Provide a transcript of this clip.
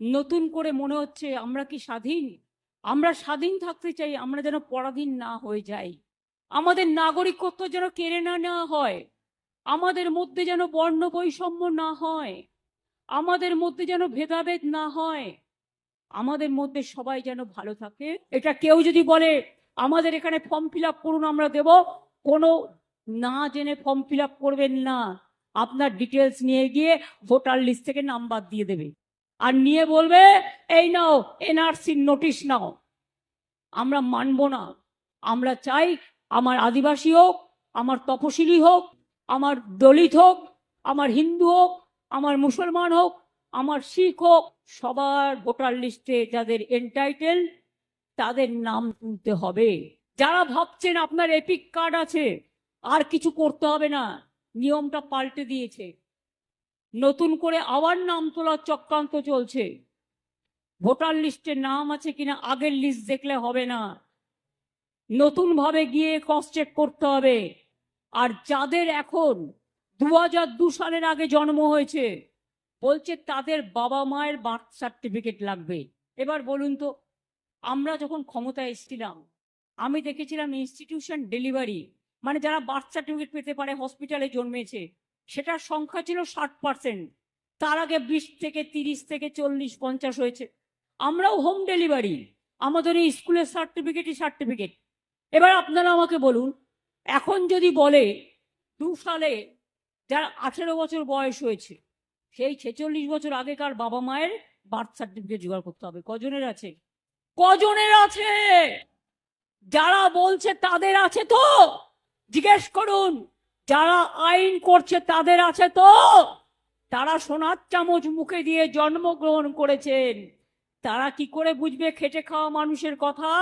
নতুন করে মনে হচ্ছে আমরা কি স্বাধীন? আমরা স্বাধীন থাকতে চাই, আমরা যেন পরাধীন না হয়ে যাই। আমাদের নাগরিকত্ব যেন কেড়ে না নেওয়া হয়, আমাদের মধ্যে যেন বর্ণ বৈষম্য না হয়, আমাদের মধ্যে যেন ভেদাভেদ না হয়, আমাদের মধ্যে সবাই যেন ভালো থাকে। এটা কেউ যদি বলে আমাদের এখানে ফর্ম ফিল আপ করুন আমরা দেব, কোনো না জেনে ফর্ম ফিল আপ করবেন না। আপনার ডিটেলস নিয়ে গিয়ে ভোটার লিস্ট থেকে নাম বাদ দিয়ে দেবে, আর নিয়ে বলবে এই নাও এনআরসি নোটিশ নাও। আমরা মানব না। আমরা চাই আমার আদিবাসী হোক, আমার তপশিলি হোক, আমার দলিত হোক, আমার হিন্দু হোক, আমার মুসলমান হোক, আমার শিখ হোক, সবার ভোটার লিস্টে যাদের এনটাইটেল তাদের নাম তুলতে হবে। যারা ভাবছেন আপনার এপিক কার্ড আছে আর কিছু করতে হবে না, নিয়মটা পাল্টে দিয়েছে। নতুন করে আবার নাম তোলার চক্রান্ত চলছে। ভোটার লিস্টে নাম আছে কিনা আগের লিস্ট দেখলে হবে না, নতুন ভাবে গিয়ে ক্রস চেক করতে হবে। আর যাদের এখন 2002 সালের আগে জন্ম হয়েছে, বলছে তাদের বাবা মায়ের বার্থ সার্টিফিকেট লাগবে। এবার বলুন তো, আমরা যখন ক্ষমতায় এসেছিলাম আমি দেখেছিলাম ইনস্টিটিউশন ডেলিভারি, মানে যারা বার্থ সার্টিফিকেট পেতে পারে হসপিটালে জন্মেছে, সেটার সংখ্যা ছিল 60%। তার আগে 20 থেকে 30 থেকে 40 50 হয়েছে। আমরাও হোম ডেলিভারি, আমাদের এই স্কুলের সার্টিফিকেটই সার্টিফিকেট। এবার আপনারা আমাকে বলুন, এখন যদি বলে 2 সালে যার 18 বছর বয়স হয়েছে, সেই 46 বছর আগেকার বাবা মায়ের বার্থ সার্টিফিকেট জোগাড় করতে হবে। কজনের আছে? কজনের আছে? যারা বলছে তাদের আছে তো? জিজ্ঞেস করুন। যারা আইন করছে তাদের আছে তো? তারা সোনার চামচ মুখে দিয়ে জন্মগ্রহণ করেছেন, তারা কি করে বুঝবে খেটে খাওয়া মানুষের কথা?